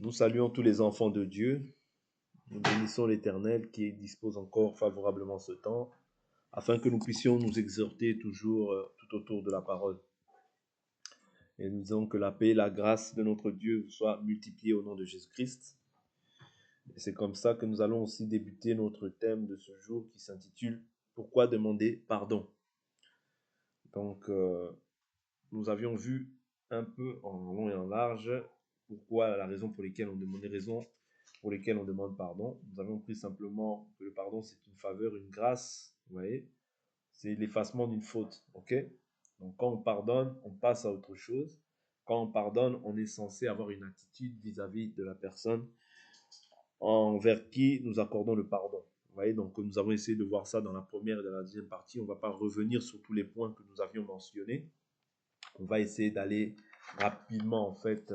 Nous saluons tous les enfants de Dieu. Nous bénissons l'Éternel qui dispose encore favorablement ce temps, afin que nous puissions nous exhorter toujours tout autour de la parole. Et nous disons que la paix et la grâce de notre Dieu soient multipliées au nom de Jésus-Christ. Et c'est comme ça que nous allons aussi débuter notre thème de ce jour qui s'intitule « Pourquoi demander pardon ?» Donc, nous avions vu un peu en long et en large pourquoi, la raison pour lesquelles on demande, les raisons pour lesquelles on demande pardon. Nous avons pris simplement que le pardon, c'est une faveur, une grâce, vous voyez, c'est l'effacement d'une faute, ok? Donc quand on pardonne, on passe à autre chose. Quand on pardonne, on est censé avoir une attitude vis-à-vis de la personne envers qui nous accordons le pardon. Vous voyez, donc nous avons essayé de voir ça dans la première et dans la deuxième partie. On ne va pas revenir sur tous les points que nous avions mentionnés. On va essayer d'aller rapidement en fait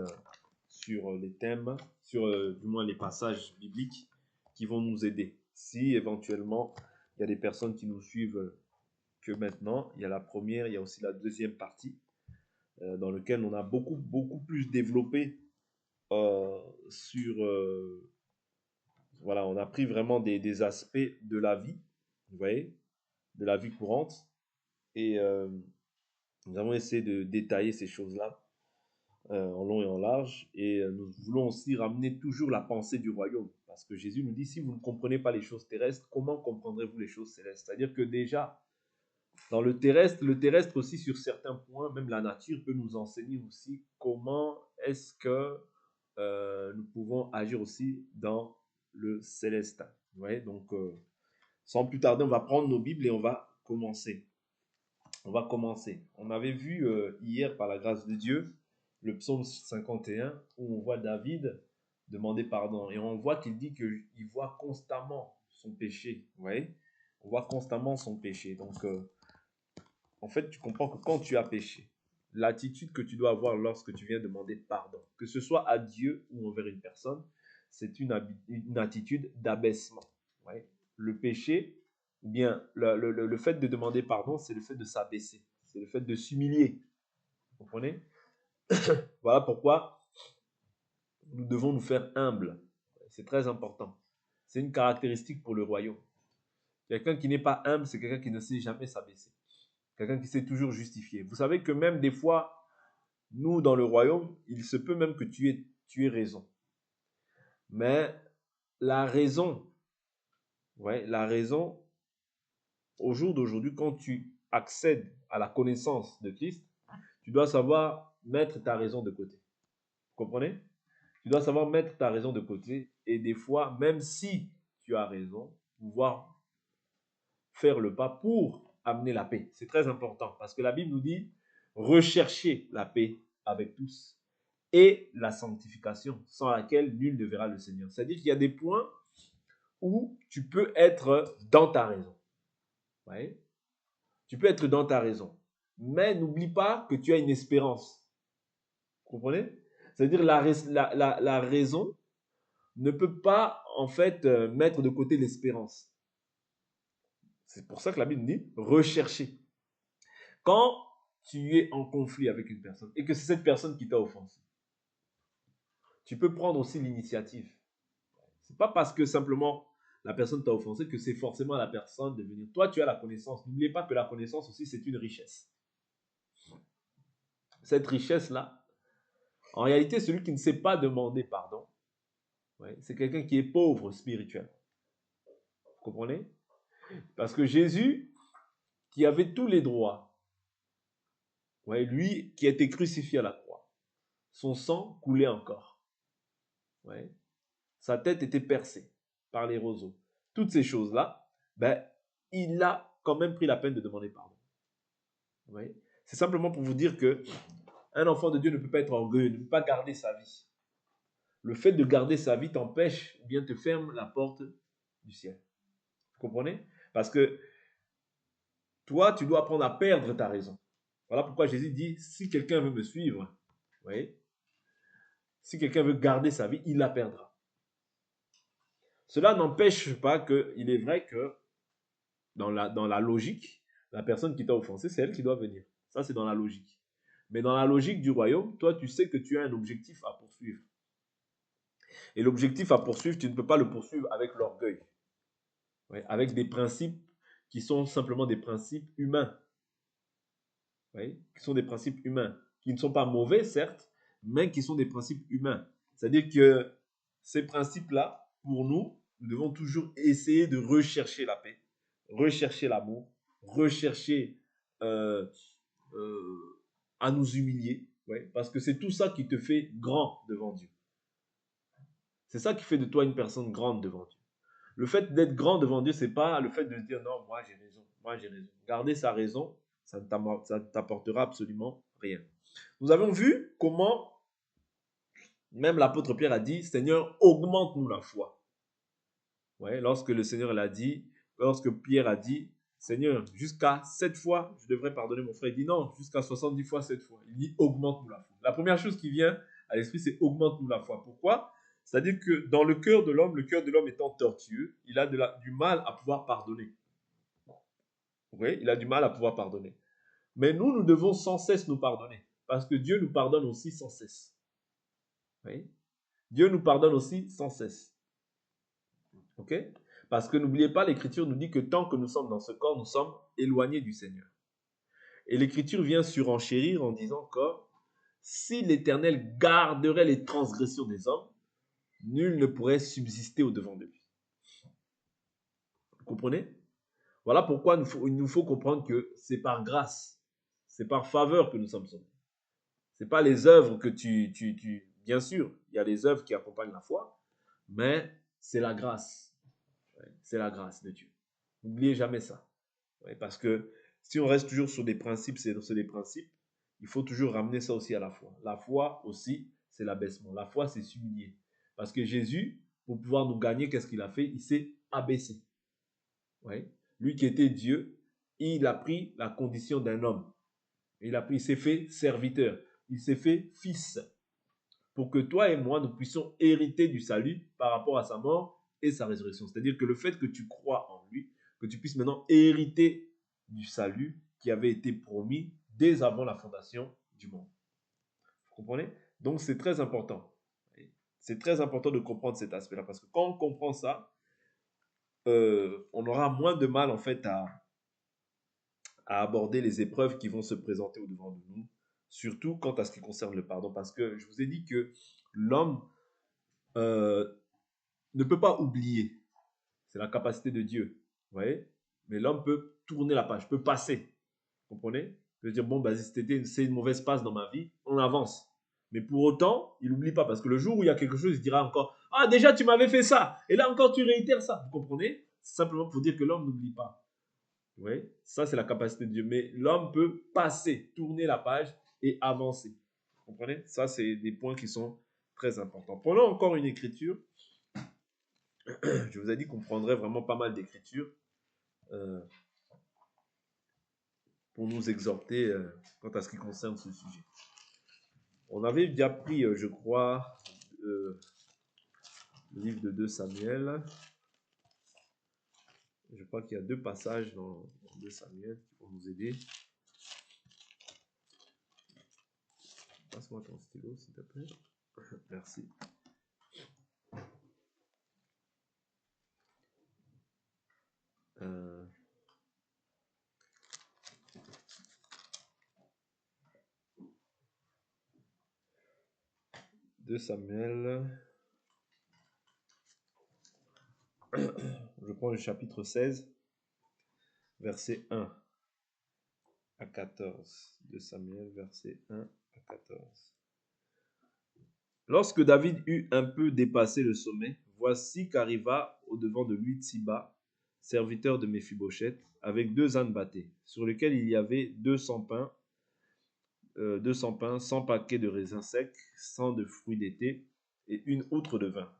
sur les thèmes, sur du moins les passages bibliques qui vont nous aider. Si éventuellement il y a des personnes qui nous suivent que maintenant, il y a la première, il y a aussi la deuxième partie dans lequel on a beaucoup plus développé sur voilà, on a pris vraiment des aspects de la vie, vous voyez, de la vie courante, et nous avons essayé de détailler ces choses-là en long et en large, et nous voulons aussi ramener toujours la pensée du royaume, parce que Jésus nous dit, si vous ne comprenez pas les choses terrestres, comment comprendrez-vous les choses célestes? C'est-à-dire que déjà, dans le terrestre aussi sur certains points, même la nature peut nous enseigner aussi comment est-ce que nous pouvons agir aussi dans le céleste. Vous voyez, donc sans plus tarder, on va prendre nos Bibles et on va commencer. On avait vu hier, par la grâce de Dieu, le psaume 51, où on voit David demander pardon. Et on voit qu'il dit qu'il voit constamment son péché. Vous voyez? On voit constamment son péché. Donc, en fait, tu comprends que quand tu as péché, l'attitude que tu dois avoir lorsque tu viens demander pardon, que ce soit à Dieu ou envers une personne, c'est une attitude d'abaissement. Vous voyez? Le péché, ou bien le fait de demander pardon, c'est le fait de s'abaisser, c'est le fait de s'humilier. Vous comprenez? Voilà pourquoi nous devons nous faire humbles. C'est très important. C'est une caractéristique pour le royaume. Quelqu'un qui n'est pas humble, c'est quelqu'un qui ne sait jamais s'abaisser. Quelqu'un qui sait toujours justifier. Vous savez que même des fois, nous, dans le royaume, il se peut même que tu aies raison. Mais la raison, ouais, la raison, au jour d'aujourd'hui, quand tu accèdes à la connaissance de Christ, tu dois savoir mettre ta raison de côté. Vous comprenez? Tu dois savoir mettre ta raison de côté et des fois, même si tu as raison, pouvoir faire le pas pour amener la paix. C'est très important parce que la Bible nous dit rechercher la paix avec tous et la sanctification sans laquelle nul ne verra le Seigneur. C'est-à-dire qu'il y a des points où tu peux être dans ta raison. Ouais. Tu peux être dans ta raison. Mais n'oublie pas que tu as une espérance. Vous comprenez? C'est-à-dire la raison ne peut pas en fait mettre de côté l'espérance. C'est pour ça que la Bible dit rechercher. Quand tu es en conflit avec une personne et que c'est cette personne qui t'a offensé, tu peux prendre aussi l'initiative. C'est pas parce que simplement la personne t'a offensé que c'est forcément à la personne de venir. Toi, tu as la connaissance. N'oubliez pas que la connaissance aussi, c'est une richesse. Cette richesse-là, en réalité, celui qui ne sait pas demander pardon, ouais, c'est quelqu'un qui est pauvre spirituellement. Vous comprenez? Parce que Jésus, qui avait tous les droits, ouais, lui qui a été crucifié à la croix, son sang coulait encore. Ouais. Sa tête était percée par les roseaux. Toutes ces choses-là, ben, il a quand même pris la peine de demander pardon. Vous voyez? C'est simplement pour vous dire que un enfant de Dieu ne peut pas être orgueilleux, ne peut pas garder sa vie. Le fait de garder sa vie t'empêche ou bien te ferme la porte du ciel. Vous comprenez? Parce que toi, tu dois apprendre à perdre ta raison. Voilà pourquoi Jésus dit, si quelqu'un veut me suivre, vous voyez, si quelqu'un veut garder sa vie, il la perdra. Cela n'empêche pas qu'il est vrai que dans la logique, la personne qui t'a offensé, c'est elle qui doit venir. Ça, c'est dans la logique. Mais dans la logique du royaume, toi, tu sais que tu as un objectif à poursuivre. Et l'objectif à poursuivre, tu ne peux pas le poursuivre avec l'orgueil. Ouais, avec des principes qui sont simplement des principes humains. Ouais, qui sont des principes humains. Qui ne sont pas mauvais, certes, mais qui sont des principes humains. C'est-à-dire que ces principes-là, pour nous, nous devons toujours essayer de rechercher la paix, rechercher l'amour, rechercher euh, à nous humilier. Ouais, parce que c'est tout ça qui te fait grand devant Dieu. C'est ça qui fait de toi une personne grande devant Dieu. Le fait d'être grand devant Dieu, c'est pas le fait de dire non, moi j'ai raison, moi j'ai raison. Garder sa raison, ça ne t'apportera absolument rien. Nous avons vu comment même l'apôtre Pierre a dit, Seigneur, augmente-nous la foi. Ouais, lorsque le Seigneur l'a dit, lorsque Pierre a dit, Seigneur, jusqu'à 7 fois, je devrais pardonner mon frère. Il dit non, jusqu'à 70 fois 7 fois. Il dit augmente-nous la foi. La première chose qui vient à l'esprit, c'est augmente-nous la foi. Pourquoi? C'est-à-dire que dans le cœur de l'homme étant tortueux, il a du mal à pouvoir pardonner. Oui, il a du mal à pouvoir pardonner. Mais nous devons sans cesse nous pardonner. Parce que Dieu nous pardonne aussi sans cesse. Oui? Dieu nous pardonne aussi sans cesse. Ok? Parce que n'oubliez pas, l'Écriture nous dit que tant que nous sommes dans ce corps, nous sommes éloignés du Seigneur. Et l'Écriture vient surenchérir en disant que si l'Éternel garderait les transgressions des hommes, nul ne pourrait subsister au-devant de lui. Vous comprenez? Voilà pourquoi il nous faut comprendre que c'est par grâce, c'est par faveur que nous sommes sauvés. Ce n'est pas les œuvres que Bien sûr, il y a les œuvres qui accompagnent la foi, mais c'est la grâce. C'est la grâce de Dieu. N'oubliez jamais ça. Parce que si on reste toujours sur des principes, c'est des principes, il faut toujours ramener ça aussi à la foi. La foi aussi, c'est l'abaissement. La foi, c'est s'humilier. Parce que Jésus, pour pouvoir nous gagner, qu'est-ce qu'il a fait? Il s'est abaissé. Ouais. Lui qui était Dieu, il a pris la condition d'un homme. Il s'est fait serviteur. Il s'est fait fils. Pour que toi et moi, nous puissions hériter du salut par rapport à sa mort et sa résurrection. C'est-à-dire que le fait que tu crois en lui, que tu puisses maintenant hériter du salut qui avait été promis dès avant la fondation du monde. Vous comprenez? Donc c'est très important. C'est très important de comprendre cet aspect-là parce que quand on comprend ça, on aura moins de mal en fait à aborder les épreuves qui vont se présenter au-devant de nous, surtout quant à ce qui concerne le pardon. Parce que je vous ai dit que l'homme ne peut pas oublier. C'est la capacité de Dieu. Vous voyez? Mais l'homme peut tourner la page, peut passer. Vous comprenez? Peut dire, bon, bah, c'est une mauvaise passe dans ma vie, on avance. Mais pour autant, il n'oublie pas. Parce que le jour où il y a quelque chose, il dira encore, ah, déjà, tu m'avais fait ça. Et là encore, tu réitères ça. Vous comprenez? C'est simplement pour dire que l'homme n'oublie pas. Vous voyez? Ça, c'est la capacité de Dieu. Mais l'homme peut passer, tourner la page et avancer. Vous comprenez? Ça, c'est des points qui sont très importants. Prenons encore une écriture. Je vous ai dit qu'on prendrait vraiment pas mal d'écritures pour nous exhorter quant à ce qui concerne ce sujet. On avait déjà pris, je crois, le livre de 2 Samuel. Je crois qu'il y a 2 passages dans 2 Samuel qui vont nous aider. Passe-moi ton stylo, s'il te plaît. Merci. Euh... 2 Samuel. Je prends le chapitre 16, verset 1 à 14. 2 Samuel, verset 1 à 14. Lorsque David eut un peu dépassé le sommet, voici qu'arriva au-devant de lui Tsiba, serviteur de Méphibosheth, avec 2 ânes bâtés, sur lesquels il y avait 200 pains, 100 paquets de raisins secs, 100 de fruits d'été, et une outre de vin.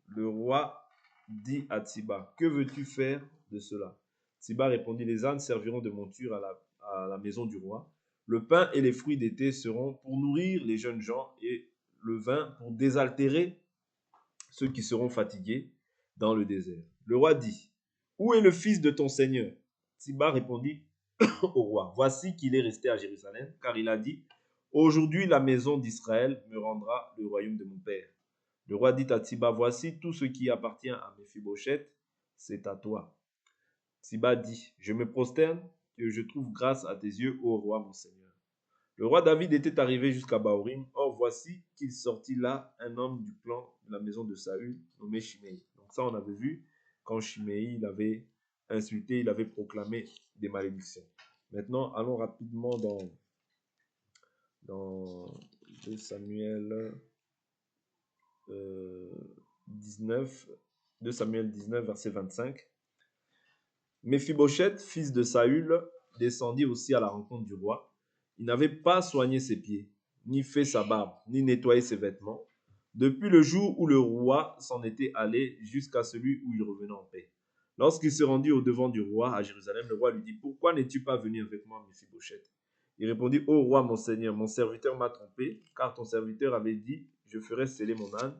Le roi dit à Tsiba, que veux-tu faire de cela? Tsiba répondit, les ânes serviront de monture à la maison du roi. Le pain et les fruits d'été seront pour nourrir les jeunes gens et le vin pour désaltérer ceux qui seront fatigués dans le désert. Le roi dit, où est le fils de ton seigneur? Tsiba répondit au roi, voici qu'il est resté à Jérusalem, car il a dit, aujourd'hui la maison d'Israël me rendra le royaume de mon père. Le roi dit à Tsiba, voici tout ce qui appartient à Méphibosheth, c'est à toi. Tsiba dit, je me prosterne, que je trouve grâce à tes yeux, ô roi mon Seigneur. Le roi David était arrivé jusqu'à Bahurim. Or, voici qu'il sortit là un homme du clan de la maison de Saül, nommé Shimei. Donc ça, on avait vu quand Shimei, il avait insulté, il avait proclamé des malédictions. Maintenant, allons rapidement dans 2 Samuel 19, 2 Samuel 19, verset 25. Méphibosheth, fils de Saül, descendit aussi à la rencontre du roi. Il n'avait pas soigné ses pieds, ni fait sa barbe, ni nettoyé ses vêtements, depuis le jour où le roi s'en était allé jusqu'à celui où il revenait en paix. Lorsqu'il se rendit au-devant du roi à Jérusalem, le roi lui dit, pourquoi n'es-tu pas venu avec moi, Méphibosheth? Il répondit, ô roi, mon seigneur, mon serviteur m'a trompé, car ton serviteur avait dit, je ferai sceller mon âne,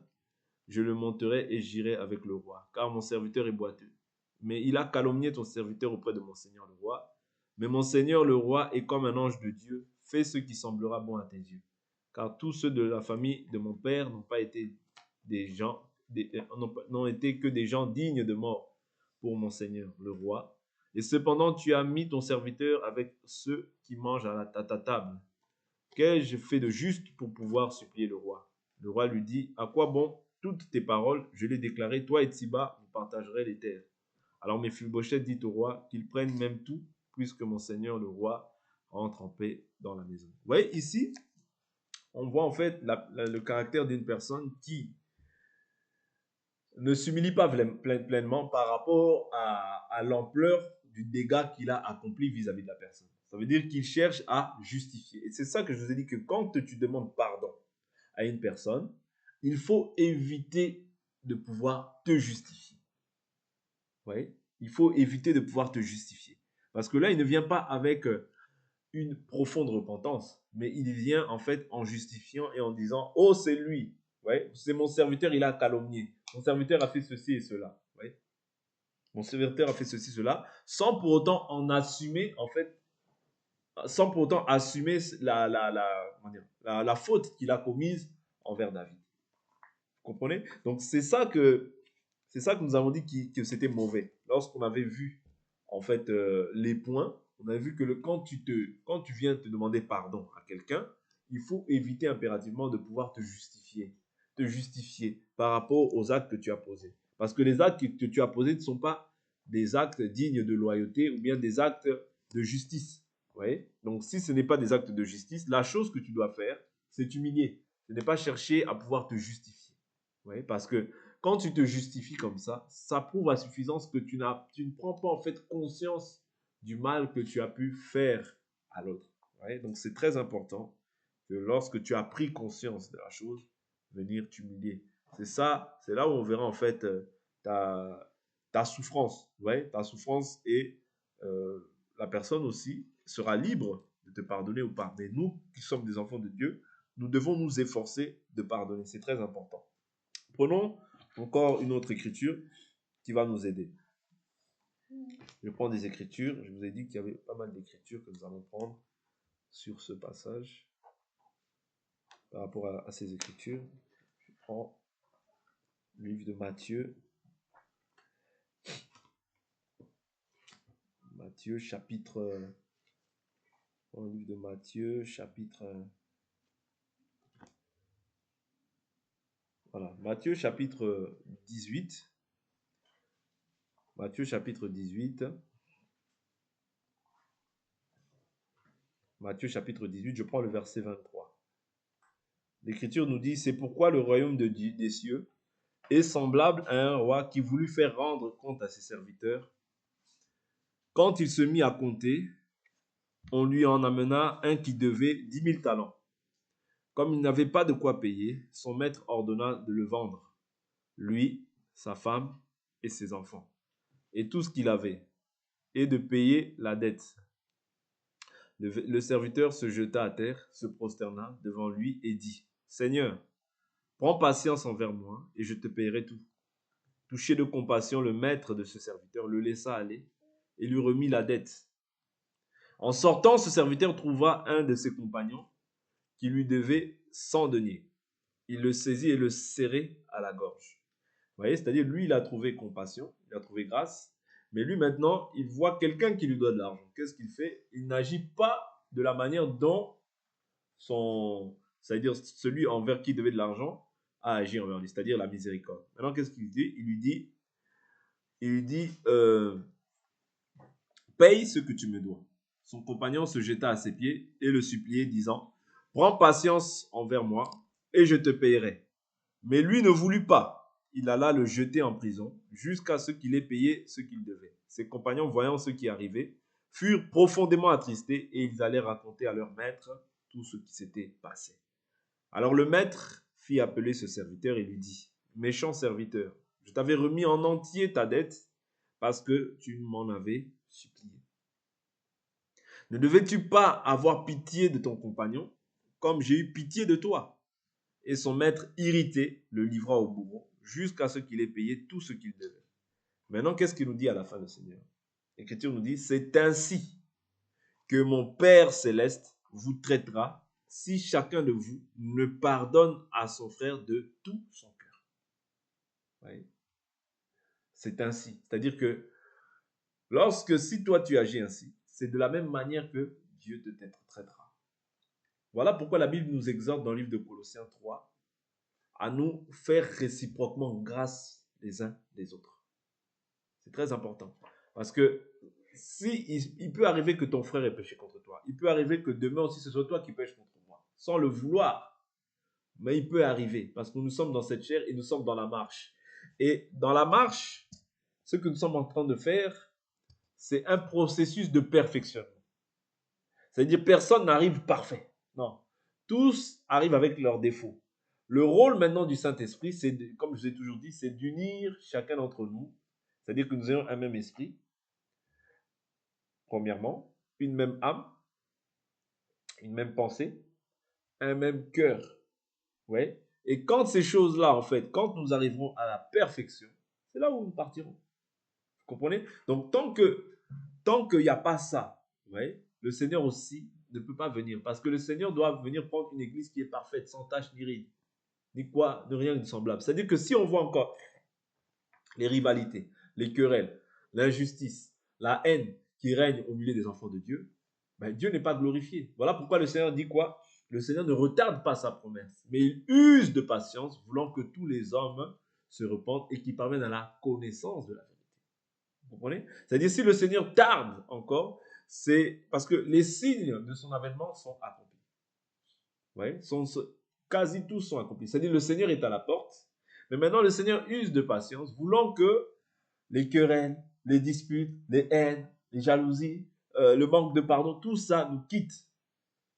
je le monterai et j'irai avec le roi, car mon serviteur est boiteux. Mais il a calomnié ton serviteur auprès de mon seigneur le roi. Mais mon seigneur le roi est comme un ange de Dieu, fais ce qui semblera bon à tes yeux. Car tous ceux de la famille de mon père n'ont pas été n'ont été que des gens dignes de mort pour mon seigneur le roi. Et cependant, tu as mis ton serviteur avec ceux qui mangent à ta table. Qu'ai-je fait de juste pour pouvoir supplier le roi? Le roi lui dit, à quoi bon toutes tes paroles? Je l'ai déclaré, toi et Tsiba, vous partagerez les terres. Alors Méphibosheth dit au roi qu'il prenne même tout, puisque mon seigneur le roi rentre en paix dans la maison. Vous voyez, ici, on voit en fait le caractère d'une personne qui ne s'humilie pas pleinement par rapport à l'ampleur du dégât qu'il a accompli vis-à-vis de la personne. Ça veut dire qu'il cherche à justifier. Et c'est ça que je vous ai dit, que quand tu demandes pardon à une personne, il faut éviter de pouvoir te justifier. Vous voyez? Il faut éviter de pouvoir te justifier. Parce que là, il ne vient pas avec une profonde repentance, mais il vient en fait en justifiant et en disant, oh, c'est lui. Ouais, c'est mon serviteur, il a calomnié. Mon serviteur a fait ceci et cela. Ouais. Mon serviteur a fait ceci, cela, sans pour autant en assumer, en fait, sans pour autant assumer la faute qu'il a commise envers David. Vous comprenez? Donc c'est ça que nous avons dit que c'était mauvais. Lorsqu'on avait vu en fait les points, on a vu que quand tu viens te demander pardon à quelqu'un, il faut éviter impérativement de pouvoir te justifier par rapport aux actes que tu as posés. Parce que les actes que tu as posés ne sont pas des actes dignes de loyauté ou bien des actes de justice. Vous voyez? Donc si ce n'est pas des actes de justice, la chose que tu dois faire, c'est t'humilier. Ce n'est pas chercher à pouvoir te justifier. Vous voyez? Parce que quand tu te justifies comme ça prouve à suffisance que tu ne prends pas en fait conscience du mal que tu as pu faire à l'autre. Donc c'est très important que lorsque tu as pris conscience de la chose, venir t'humilier. C'est là où on verra en fait ta souffrance. Ta souffrance et la personne aussi sera libre de te pardonner ou pas. Mais nous qui sommes des enfants de Dieu, nous devons nous efforcer de pardonner. C'est très important. Prenons encore une autre écriture qui va nous aider. Je prends des écritures. Je vous ai dit qu'il y avait pas mal d'écritures que nous allons prendre sur ce passage par rapport à ces écritures. Je prends le livre de Matthieu. Matthieu chapitre... le livre de Matthieu chapitre... Voilà, Matthieu chapitre 18. Matthieu chapitre 18. Matthieu chapitre 18, je prends le verset 23. L'Écriture nous dit, c'est pourquoi le royaume des cieux est semblable à un roi qui voulut faire rendre compte à ses serviteurs. Quand il se mit à compter, on lui en amena un qui devait 10 000 talents. Comme il n'avait pas de quoi payer, son maître ordonna de le vendre, lui, sa femme et ses enfants, et tout ce qu'il avait, et de payer la dette. Le serviteur se jeta à terre, se prosterna devant lui et dit, « Seigneur, prends patience envers moi, et je te payerai tout. » Touché de compassion, le maître de ce serviteur le laissa aller et lui remit la dette. En sortant, ce serviteur trouva un de ses compagnons qui lui devait 100 deniers. il le saisit et le serrait à la gorge. Vous voyez, c'est-à-dire lui, il a trouvé compassion, il a trouvé grâce, mais lui maintenant, il voit quelqu'un qui lui doit de l'argent. Qu'est-ce qu'il fait? Il n'agit pas de la manière dont c'est-à-dire celui envers qui il devait de l'argent, a agi envers lui, c'est-à-dire la miséricorde. Maintenant, qu'est-ce qu'il dit? Il lui dit, paye ce que tu me dois. Son compagnon se jeta à ses pieds et le suppliait, disant, prends patience envers moi et je te payerai. Mais lui ne voulut pas. Il alla le jeter en prison jusqu'à ce qu'il ait payé ce qu'il devait. Ses compagnons, voyant ce qui arrivait, furent profondément attristés et ils allaient raconter à leur maître tout ce qui s'était passé. Alors le maître fit appeler ce serviteur et lui dit, méchant serviteur, je t'avais remis en entier ta dette parce que tu m'en avais supplié. Ne devais-tu pas avoir pitié de ton compagnon comme j'ai eu pitié de toi? Et son maître, irrité, le livra au bourreau jusqu'à ce qu'il ait payé tout ce qu'il devait. Maintenant, qu'est-ce qu'il nous dit à la fin, le Seigneur? L'Écriture nous dit, c'est ainsi que mon Père céleste vous traitera si chacun de vous ne pardonne à son frère de tout son cœur. Oui. C'est ainsi. C'est-à-dire que si toi tu agis ainsi, c'est de la même manière que Dieu te traitera. Voilà pourquoi la Bible nous exhorte dans le livre de Colossiens 3 à nous faire réciproquement grâce les uns les autres. C'est très important. Parce que il peut arriver que ton frère ait péché contre toi. Il peut arriver que demain aussi ce soit toi qui pêches contre moi. Sans le vouloir. Mais il peut arriver. Parce que nous sommes dans cette chair et nous sommes dans la marche. Et dans la marche, ce que nous sommes en train de faire, c'est un processus de perfectionnement. C'est-à-dire personne n'arrive parfait. Non. Tous arrivent avec leurs défauts. Le rôle maintenant du Saint-Esprit, c'est, comme je vous ai toujours dit, c'est d'unir chacun d'entre nous. C'est-à-dire que nous ayons un même esprit, premièrement, une même âme, une même pensée, un même cœur. Ouais. Et quand ces choses-là, en fait, quand nous arriverons à la perfection, c'est là où nous partirons. Vous comprenez? Donc, tant qu'il n'y a pas ça, ouais, le Seigneur aussi ne peut pas venir. Parce que le Seigneur doit venir prendre une église qui est parfaite, sans tache ni ride, ni quoi, de rien de semblable. C'est-à-dire que si on voit encore les rivalités, les querelles, l'injustice, la haine qui règne au milieu des enfants de Dieu, ben Dieu n'est pas glorifié. Voilà pourquoi le Seigneur dit quoi? Le Seigneur ne retarde pas sa promesse, mais il use de patience, voulant que tous les hommes se repentent et qu'ils parviennent à la connaissance de la vérité. Vous comprenez? C'est-à-dire, si le Seigneur tarde encore, c'est parce que les signes de son avènement sont accomplis. Ouais, quasi tous sont accomplis. C'est-à-dire, le Seigneur est à la porte, mais maintenant le Seigneur use de patience, voulant que les querelles, les disputes, les haines, les jalousies, le manque de pardon, tout ça nous quitte.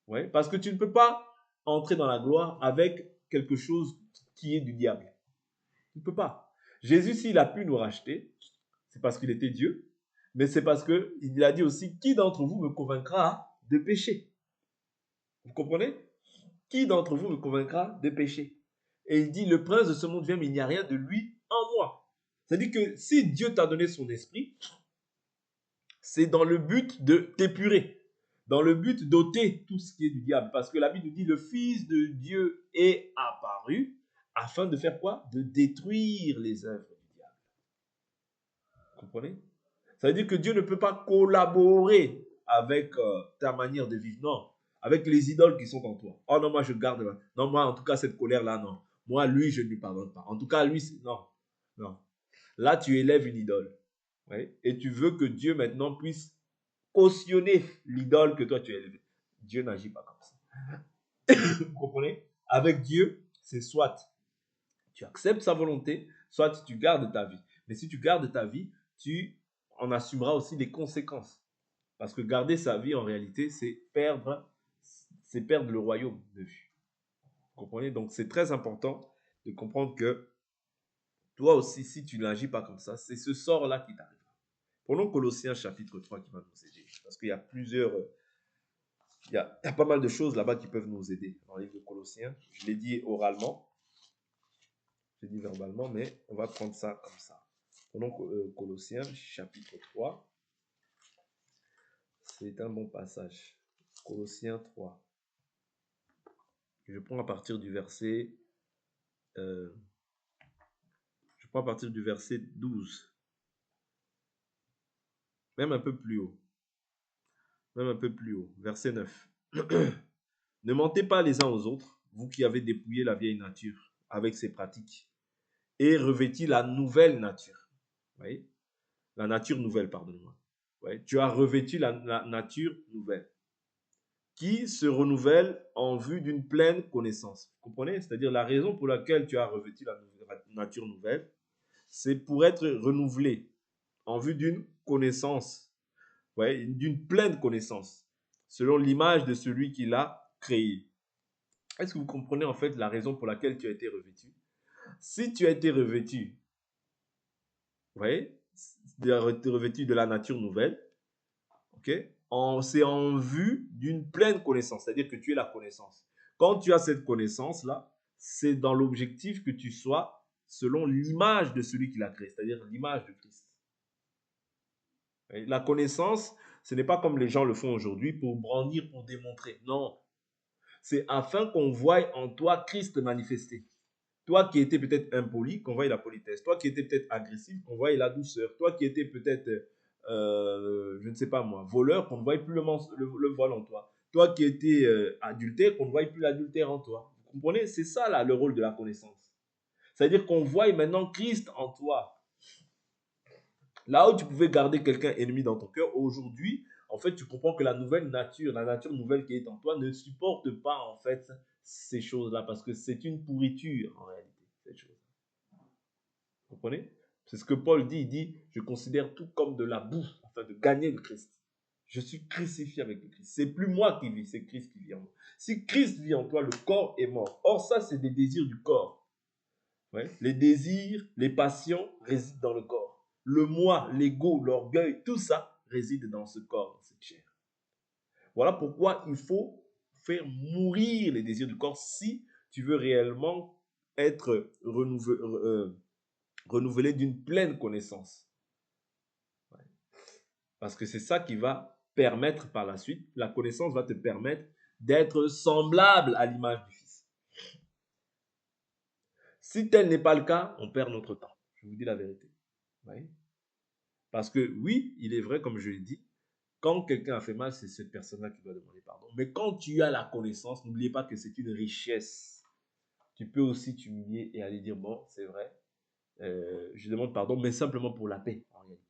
Ouais, parce que tu ne peux pas entrer dans la gloire avec quelque chose qui est du diable. Tu ne peux pas. Jésus, s'il a pu nous racheter, c'est parce qu'il était Dieu, mais c'est parce qu'il a dit aussi, qui d'entre vous me convaincra de péché? Vous comprenez? Qui d'entre vous me convaincra de péché? Et il dit, le prince de ce monde vient, mais il n'y a rien de lui en moi. C'est-à-dire que si Dieu t'a donné son esprit, c'est dans le but de t'épurer, dans le but d'ôter tout ce qui est du diable. Parce que la Bible nous dit, le Fils de Dieu est apparu afin de faire quoi? De détruire les œuvres du diable. Vous comprenez? Ça veut dire que Dieu ne peut pas collaborer avec ta manière de vivre. Non, avec les idoles qui sont en toi. Oh non, moi je garde. Non, moi en tout cas cette colère-là, non. Moi, lui, je ne lui pardonne pas. En tout cas, lui, non. Non. Là, tu élèves une idole. Ouais, et tu veux que Dieu maintenant puisse cautionner l'idole que toi tu as élevée. Dieu n'agit pas comme ça. Vous comprenez? Avec Dieu, c'est soit tu acceptes sa volonté, soit tu gardes ta vie. Mais si tu gardes ta vie, tu en assumeras aussi les conséquences. Parce que garder sa vie, en réalité, c'est perdre le royaume de vue. Vous comprenez? Donc, c'est très important de comprendre que toi aussi, si tu n'agis pas comme ça, c'est ce sort-là qui t'arrive. Prenons Colossiens chapitre 3 qui va nous aider. Parce qu'il y a il y a pas mal de choses là-bas qui peuvent nous aider dans le livre de Colossiens. Je l'ai dit oralement, je l'ai dit verbalement, mais on va prendre ça comme ça. Prenons Colossiens chapitre 3. C'est un bon passage. Colossiens 3. Je prends à partir du verset je prends à partir du verset 12, même un peu plus haut, verset 9. Ne mentez pas les uns aux autres, vous qui avez dépouillé la vieille nature avec ses pratiques et revêti la nouvelle nature. Vous voyez? La nature nouvelle, pardonnez-moi. Ouais, tu as revêtu la nature nouvelle qui se renouvelle en vue d'une pleine connaissance. Vous comprenez? C'est-à-dire la raison pour laquelle tu as revêtu la nature nouvelle, c'est pour être renouvelé en vue d'une connaissance, ouais, d'une pleine connaissance, selon l'image de celui qui l'a créé. Est-ce que vous comprenez en fait la raison pour laquelle tu as été revêtu? Si tu as été revêtu, vous voyez, revêtu de la nature nouvelle, ok, c'est en vue d'une pleine connaissance, c'est-à-dire que tu es la connaissance. Quand tu as cette connaissance-là, c'est dans l'objectif que tu sois selon l'image de celui qui l'a créé, c'est-à-dire l'image de Christ. La connaissance, ce n'est pas comme les gens le font aujourd'hui pour brandir, pour démontrer. Non, c'est afin qu'on voie en toi Christ manifesté. Toi qui étais peut-être impoli, qu'on voie la politesse. Toi qui étais peut-être agressif, qu'on voie la douceur. Toi qui étais peut-être, je ne sais pas moi, voleur, qu'on ne voie plus le vol en toi. Toi qui étais adultère, qu'on ne voie plus l'adultère en toi. Vous comprenez? C'est ça là le rôle de la connaissance. C'est-à-dire qu'on voie maintenant Christ en toi. Là où tu pouvais garder quelqu'un ennemi dans ton cœur, aujourd'hui, en fait, tu comprends que la nature nouvelle qui est en toi ne supporte pas en fait ces choses-là parce que c'est une pourriture en réalité, cette chose. Vous comprenez? C'est ce que Paul dit, il dit, je considère tout comme de la boue afin de gagner le Christ. Je suis crucifié avec le Christ. C'est plus moi qui vis, c'est Christ qui vit en moi. Si Christ vit en toi, le corps est mort. Or, ça, c'est des désirs du corps. Ouais. Les désirs, les passions résident dans le corps. Le moi, l'ego, l'orgueil, tout ça réside dans ce corps, dans cette chair. Voilà pourquoi il faut faire mourir les désirs du corps si tu veux réellement être renouvelé d'une pleine connaissance. Ouais. Parce que c'est ça qui va permettre par la suite, la connaissance va te permettre d'être semblable à l'image du Fils. Si tel n'est pas le cas, on perd notre temps. Je vous dis la vérité. Ouais. Parce que oui, il est vrai, comme je l'ai dit, quand quelqu'un a fait mal, c'est cette personne-là qui doit demander pardon. Mais quand tu as la connaissance, n'oubliez pas que c'est une richesse. Tu peux aussi t'humilier et aller dire, bon, c'est vrai, je demande pardon, mais simplement pour la paix, en réalité.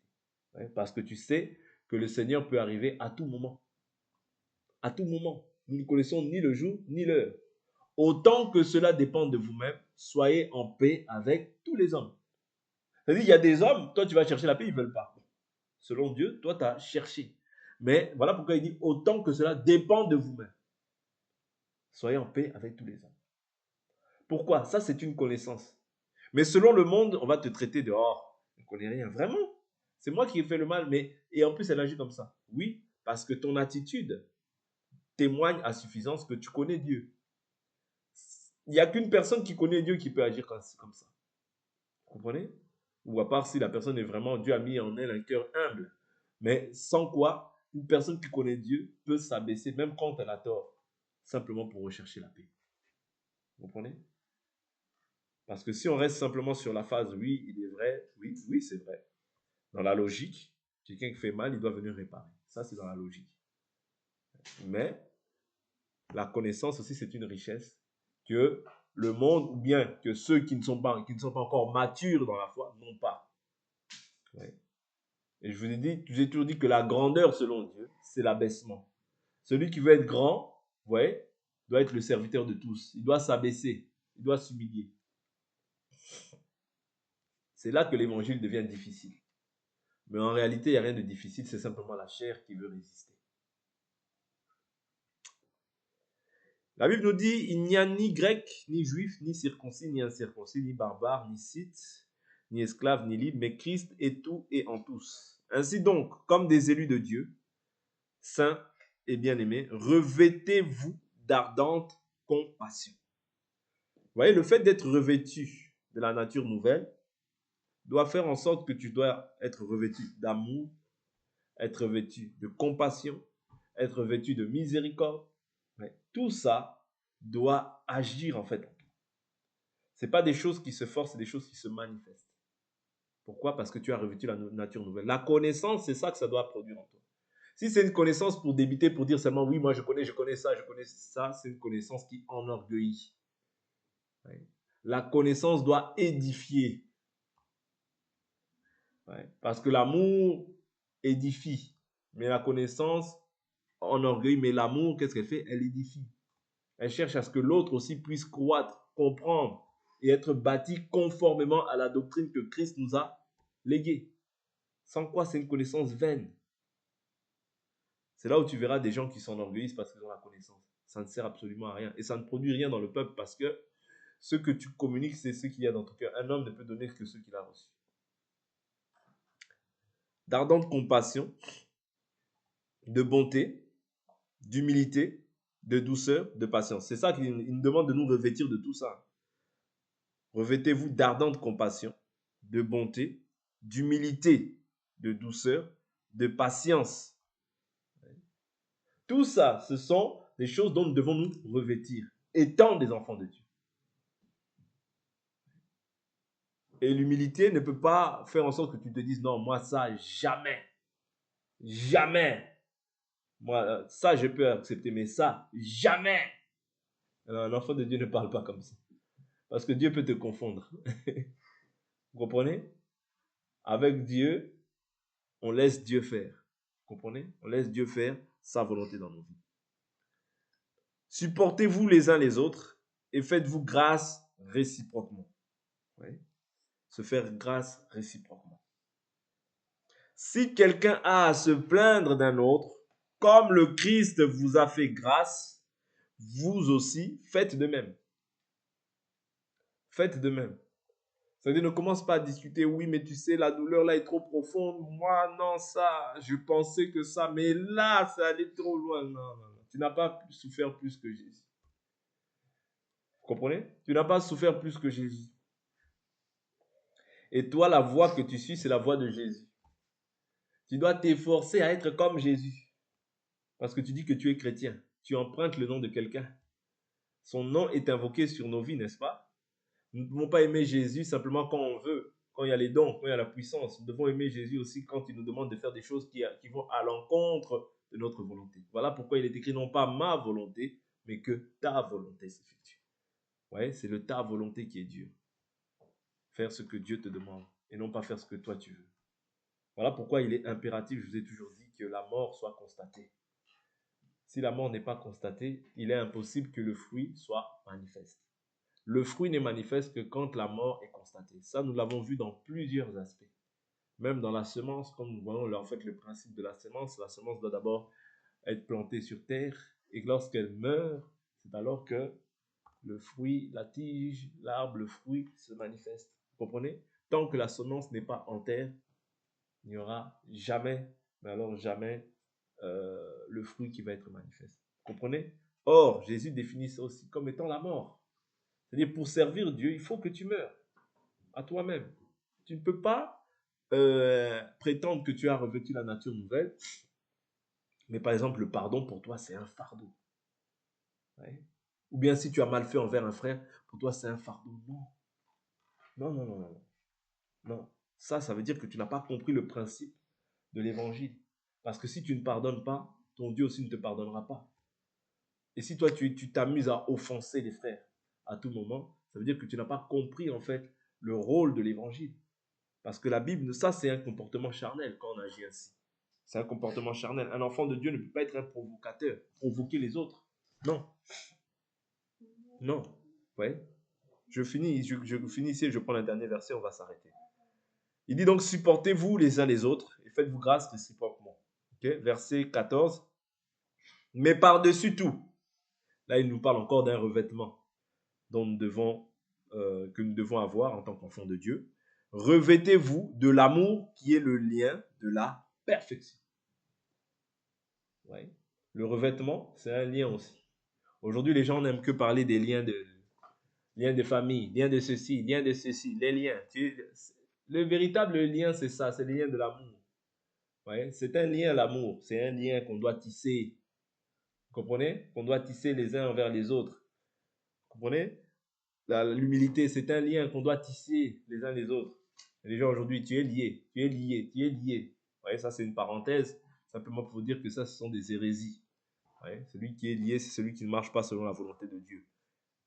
Ouais, parce que tu sais que le Seigneur peut arriver à tout moment. À tout moment. Nous ne connaissons ni le jour, ni l'heure. Autant que cela dépend de vous-même, soyez en paix avec tous les hommes. C'est-à-dire, il y a des hommes, toi tu vas chercher la paix, ils ne veulent pas. Selon Dieu, toi tu as cherché. Mais voilà pourquoi il dit, autant que cela dépend de vous-même. Soyez en paix avec tous les hommes. Pourquoi? Ça, c'est une connaissance. Mais selon le monde, on va te traiter de, oh, je ne connais rien. Vraiment? C'est moi qui ai fait le mal, mais... Et en plus, elle agit comme ça. Oui, parce que ton attitude témoigne à suffisance que tu connais Dieu. Il n'y a qu'une personne qui connaît Dieu qui peut agir comme ça. Vous comprenez? Ou à part si la personne est vraiment, Dieu a mis en elle un cœur humble. Mais sans quoi, une personne qui connaît Dieu peut s'abaisser, même quand elle a tort, simplement pour rechercher la paix. Vous comprenez? Parce que si on reste simplement sur la phase, oui, il est vrai, oui, c'est vrai. Dans la logique, quelqu'un qui fait mal, il doit venir réparer. Ça, c'est dans la logique. Mais la connaissance aussi, c'est une richesse que le monde, ou bien que ceux qui ne sont pas encore matures dans la foi, n'ont pas. Ouais. Et je vous ai toujours dit que la grandeur, selon Dieu, c'est l'abaissement. Celui qui veut être grand, ouais, doit être le serviteur de tous. Il doit s'abaisser, il doit s'humilier. C'est là que l'évangile devient difficile. Mais en réalité, il n'y a rien de difficile, c'est simplement la chair qui veut résister. La Bible nous dit, il n'y a ni grec, ni juif, ni circoncis, ni incirconcis, ni barbare, ni scythe, ni esclave, ni libre, mais Christ est tout et en tous. Ainsi donc, comme des élus de Dieu, saints et bien-aimés, revêtez-vous d'ardente compassion. Vous voyez, le fait d'être revêtu de la nature nouvelle doit faire en sorte que tu dois être revêtu d'amour, être revêtu de compassion, être revêtu de miséricorde. Ouais. Tout ça doit agir en fait. Ce n'est pas des choses qui se forcent, c'est des choses qui se manifestent. Pourquoi? Parce que tu as revêtu la nature nouvelle. La connaissance, c'est ça que ça doit produire en toi. Si c'est une connaissance pour débiter, pour dire seulement, oui, moi je connais ça, c'est une connaissance qui enorgueillit. La connaissance doit édifier. Parce que l'amour édifie. Mais la connaissance enorgueillit. Mais l'amour, qu'est-ce qu'elle fait? Elle édifie. Elle cherche à ce que l'autre aussi puisse croître, comprendre et être bâti conformément à la doctrine que Christ nous a léguée. Sans quoi c'est une connaissance vaine. C'est là où tu verras des gens qui s'enorgueillissent parce qu'ils ont la connaissance. Ça ne sert absolument à rien. Et ça ne produit rien dans le peuple parce que ce que tu communiques, c'est ce qu'il y a dans ton cœur. Un homme ne peut donner que ce qu'il a reçu. D'ardente compassion, de bonté, d'humilité, de douceur, de patience. C'est ça qu'il nous demande de nous revêtir de tout ça. Revêtez-vous d'ardente compassion, de bonté, d'humilité, de douceur, de patience. Tout ça, ce sont des choses dont nous devons nous revêtir, étant des enfants de Dieu. Et l'humilité ne peut pas faire en sorte que tu te dises, non, moi ça, jamais. Jamais. Moi, ça, je peux accepter, mais ça, jamais. Alors, un enfant de Dieu ne parle pas comme ça. Parce que Dieu peut te confondre. Vous comprenez? Avec Dieu, on laisse Dieu faire. Vous comprenez? On laisse Dieu faire sa volonté dans nos vies. Supportez-vous les uns les autres et faites-vous grâce réciproquement. Oui. Se faire grâce réciproquement. Si quelqu'un a à se plaindre d'un autre, comme le Christ vous a fait grâce, vous aussi faites de même. Faites de même. C'est-à-dire, ne commence pas à discuter, oui, mais tu sais, la douleur là est trop profonde. Moi, non, ça, je pensais que ça, mais là, ça allait trop loin. Non, non, non. Tu n'as pas souffert plus que Jésus. Vous comprenez? Tu n'as pas souffert plus que Jésus. Et toi, la voie que tu suis, c'est la voie de Jésus. Tu dois t'efforcer à être comme Jésus. Parce que tu dis que tu es chrétien. Tu empruntes le nom de quelqu'un. Son nom est invoqué sur nos vies, n'est-ce pas? Nous ne pouvons pas aimer Jésus simplement quand on veut, quand il y a les dons, quand il y a la puissance. Nous devons aimer Jésus aussi quand il nous demande de faire des choses qui vont à l'encontre de notre volonté. Voilà pourquoi il est écrit non pas ma volonté, mais que ta volonté s'effectue. Ouais, c'est le ta volonté qui est dur. Faire ce que Dieu te demande et non pas faire ce que toi tu veux. Voilà pourquoi il est impératif, je vous ai toujours dit, que la mort soit constatée. Si la mort n'est pas constatée, il est impossible que le fruit soit manifeste. Le fruit n'est manifeste que quand la mort est constatée. Ça, nous l'avons vu dans plusieurs aspects. Même dans la semence, comme nous voyons en fait le principe de la semence doit d'abord être plantée sur terre et lorsqu'elle meurt, c'est alors que le fruit, la tige, l'arbre, le fruit se manifeste. Vous comprenez? Tant que la semence n'est pas en terre, il n'y aura jamais, mais alors jamais, le fruit qui va être manifeste. Vous comprenez? Or, Jésus définit ça aussi comme étant la mort. C'est-à-dire, pour servir Dieu, il faut que tu meurs à toi-même. Tu ne peux pas prétendre que tu as revêtu la nature nouvelle, mais par exemple, le pardon pour toi, c'est un fardeau. Ouais. Ou bien si tu as mal fait envers un frère, pour toi, c'est un fardeau. Non. Non, non, non, non. Non. Ça veut dire que tu n'as pas compris le principe de l'évangile. Parce que si tu ne pardonnes pas, ton Dieu aussi ne te pardonnera pas. Et si toi, tu t'amuses à offenser les frères à tout moment, ça veut dire que tu n'as pas compris en fait le rôle de l'évangile. Parce que la Bible, ça c'est un comportement charnel quand on agit ainsi. C'est un comportement charnel. Un enfant de Dieu ne peut pas être un provocateur, provoquer les autres. Non. Non. Ouais. Je finis ici et je prends le dernier verset, on va s'arrêter. Il dit donc, supportez-vous les uns les autres et faites-vous grâce réciproquement. Okay? Verset 14. Mais par-dessus tout, là il nous parle encore d'un revêtement que nous devons avoir en tant qu'enfants de Dieu. Revêtez-vous de l'amour qui est le lien de la perfection. Ouais. Le revêtement, c'est un lien aussi. Aujourd'hui, les gens n'aiment que parler des liens de famille, liens de ceci, les liens. Le véritable lien, c'est ça, c'est le lien de l'amour. Ouais. C'est un lien, l'amour. C'est un lien qu'on doit tisser. Vous comprenez? Qu'on doit tisser les uns envers les autres. Vous comprenez? l'humilité, c'est un lien qu'on doit tisser les uns les autres. Les gens aujourd'hui, tu es lié, tu es lié, tu es lié. Vous voyez, ça c'est une parenthèse, simplement pour dire que ça, ce sont des hérésies. Vous voyez, celui qui est lié, c'est celui qui ne marche pas selon la volonté de Dieu.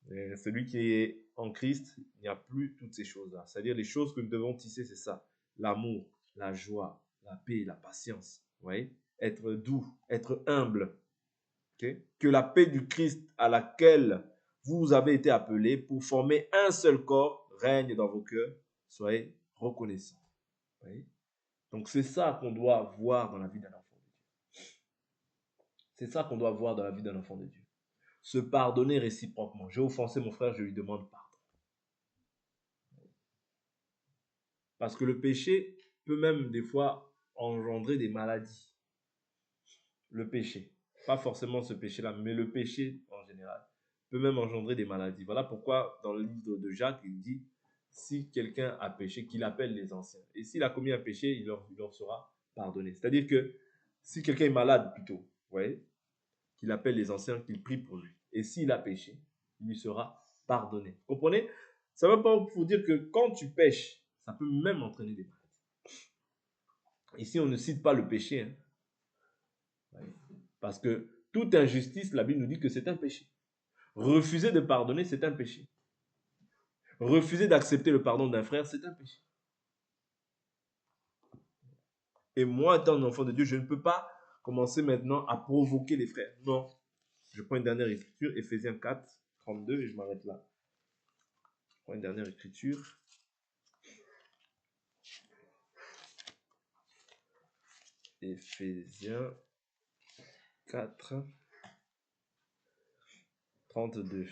Et celui qui est en Christ, il n'y a plus toutes ces choses-là. C'est-à-dire les choses que nous devons tisser, c'est ça. L'amour, la joie, la paix, la patience. Vous voyez, être doux, être humble. Okay? Que la paix du Christ à laquelle vous avez été appelés pour former un seul corps règne dans vos cœurs. Soyez reconnaissants. Oui? Donc c'est ça qu'on doit voir dans la vie d'un enfant de Dieu. C'est ça qu'on doit voir dans la vie d'un enfant de Dieu. Se pardonner réciproquement. J'ai offensé mon frère, je lui demande pardon. Parce que le péché peut même des fois engendrer des maladies. Le péché. Pas forcément ce péché-là, mais le péché en général peut même engendrer des maladies. Voilà pourquoi dans le livre de Jacques, il dit, si quelqu'un a péché, qu'il appelle les anciens. Et s'il a commis un péché, il leur sera pardonné. C'est-à-dire que si quelqu'un est malade plutôt, vous voyez, qu'il appelle les anciens, qu'il prie pour lui. Et s'il a péché, il lui sera pardonné. Vous comprenez? Ça ne veut pas vous dire que quand tu pêches, ça peut même entraîner des maladies. Ici, on ne cite pas le péché. Hein. Parce que toute injustice, la Bible nous dit que c'est un péché. Refuser de pardonner, c'est un péché. Refuser d'accepter le pardon d'un frère, c'est un péché. Et moi, étant un enfant de Dieu, je ne peux pas commencer maintenant à provoquer les frères. Non. Je prends une dernière écriture, Éphésiens 4, 32, et je m'arrête là. Je prends une dernière écriture. Éphésiens 4, 32.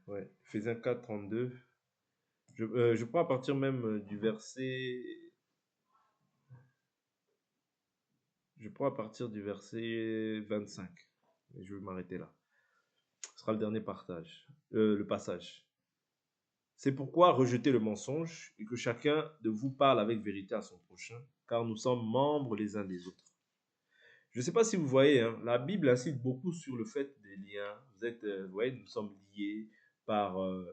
Ouais, Éphésiens 4, 32. Je prends à partir même du verset. Je prends à partir du verset 25. Je vais m'arrêter là. Ce sera le dernier le passage. C'est pourquoi rejetez le mensonge et que chacun de vous parle avec vérité à son prochain, car nous sommes membres les uns des autres. Je ne sais pas si vous voyez, hein, la Bible incite beaucoup sur le fait des liens. Vous voyez, nous sommes liés par, vous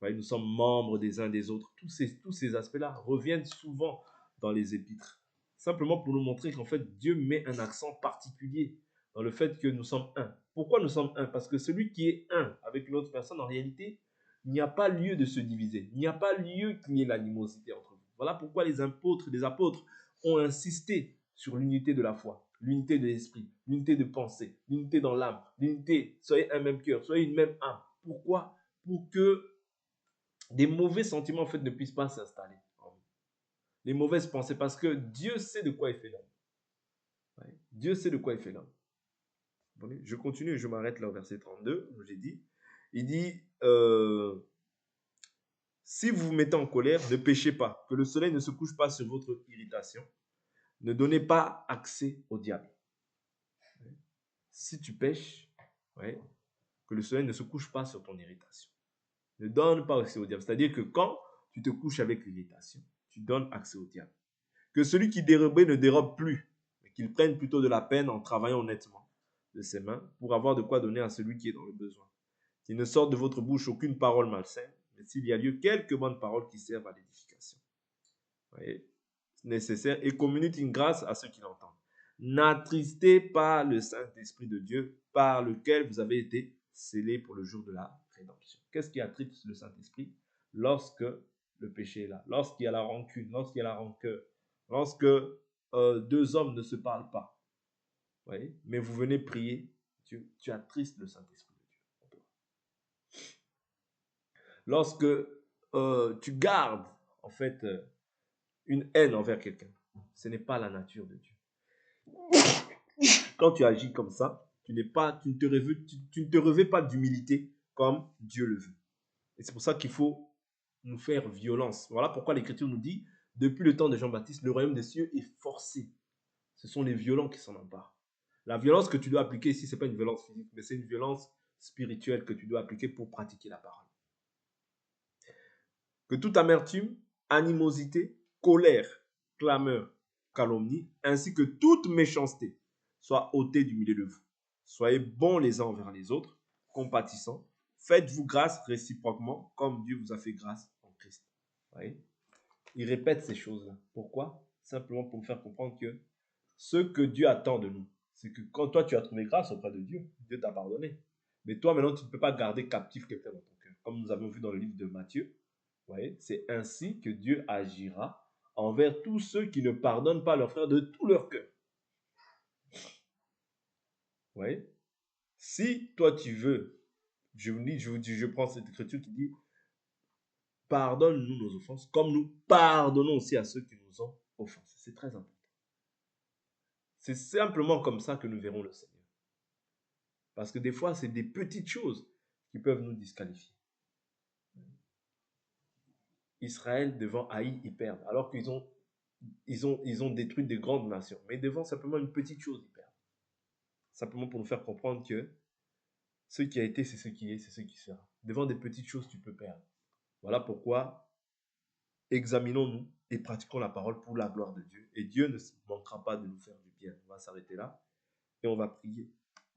voyez, nous sommes membres des uns des autres. Tous ces aspects-là reviennent souvent dans les épîtres. Simplement pour nous montrer qu'en fait, Dieu met un accent particulier dans le fait que nous sommes un. Pourquoi nous sommes un? Parce que celui qui est un avec une autre personne, en réalité, il n'y a pas lieu de se diviser. Il n'y a pas lieu qu'il y ait l'animosité entre vous. Voilà pourquoi les apôtres ont insisté sur l'unité de la foi, l'unité de l'esprit, l'unité de pensée, l'unité dans l'âme, l'unité, soyez un même cœur, soyez une même âme. Pourquoi? Pour que des mauvais sentiments en fait ne puissent pas s'installer en vous. Les mauvaises pensées, parce que Dieu sait de quoi il fait l'homme. Ouais. Dieu sait de quoi il fait l'homme. Je continue, je m'arrête là au verset 32, où j'ai dit, il dit, si vous vous mettez en colère, ne péchez pas, que le soleil ne se couche pas sur votre irritation. Ne donnez pas accès au diable. Si tu pêches, ouais, que le soleil ne se couche pas sur ton irritation. Ne donne pas accès au diable. C'est-à-dire que quand tu te couches avec l'irritation, tu donnes accès au diable. Que celui qui dérobait ne dérobe plus, mais qu'il prenne plutôt de la peine en travaillant honnêtement de ses mains pour avoir de quoi donner à celui qui est dans le besoin. Qu'il ne sorte de votre bouche aucune parole malsaine, mais s'il y a lieu, quelques bonnes paroles qui servent à l'édification. Voyez, nécessaire, et communique une grâce à ceux qui l'entendent. N'attristez pas le Saint-Esprit de Dieu par lequel vous avez été scellés pour le jour de la rédemption. Qu'est-ce qui attriste le Saint-Esprit? Lorsque le péché est là, lorsqu'il y a la rancune, lorsqu'il y a la rancœur, lorsque deux hommes ne se parlent pas. Voyez, mais vous venez prier, tu attristes le Saint-Esprit de Dieu. Lorsque tu gardes en fait une haine envers quelqu'un, ce n'est pas la nature de Dieu. Quand tu agis comme ça, tu ne te revêts pas d'humilité comme Dieu le veut. Et c'est pour ça qu'il faut nous faire violence. Voilà pourquoi l'Écriture nous dit, depuis le temps de Jean-Baptiste, le royaume des cieux est forcé. Ce sont les violents qui s'en emparent. La violence que tu dois appliquer ici, ce n'est pas une violence physique, mais c'est une violence spirituelle que tu dois appliquer pour pratiquer la parole. Que toute amertume, animosité, colère, clameur, calomnie, ainsi que toute méchanceté soit ôtée du milieu de vous. Soyez bons les uns envers les autres, compatissants. Faites-vous grâce réciproquement, comme Dieu vous a fait grâce en Christ. Vous voyez? Il répète ces choses-là. Pourquoi? Simplement pour nous faire comprendre que ce que Dieu attend de nous, c'est que quand toi tu as trouvé grâce auprès de Dieu, Dieu t'a pardonné. Mais toi maintenant, tu ne peux pas garder captif quelqu'un dans ton cœur. Comme nous avons vu dans le livre de Matthieu, vous voyez, c'est ainsi que Dieu agira envers tous ceux qui ne pardonnent pas leurs frères de tout leur cœur. Vous voyez? Si toi tu veux, je prends cette écriture qui dit pardonne-nous nos offenses, comme nous pardonnons aussi à ceux qui nous ont offensés. C'est très important. C'est simplement comme ça que nous verrons le Seigneur. Parce que des fois, c'est des petites choses qui peuvent nous disqualifier. Israël, devant Haï, ils perdent, alors qu'ils ont détruit des grandes nations. Mais devant simplement une petite chose, ils perdent. Simplement pour nous faire comprendre que ce qui a été, c'est ce qui est, c'est ce qui sera. Devant des petites choses, tu peux perdre. Voilà pourquoi examinons-nous et pratiquons la parole pour la gloire de Dieu. Et Dieu ne manquera pas de nous faire du bien. On va s'arrêter là et on va prier.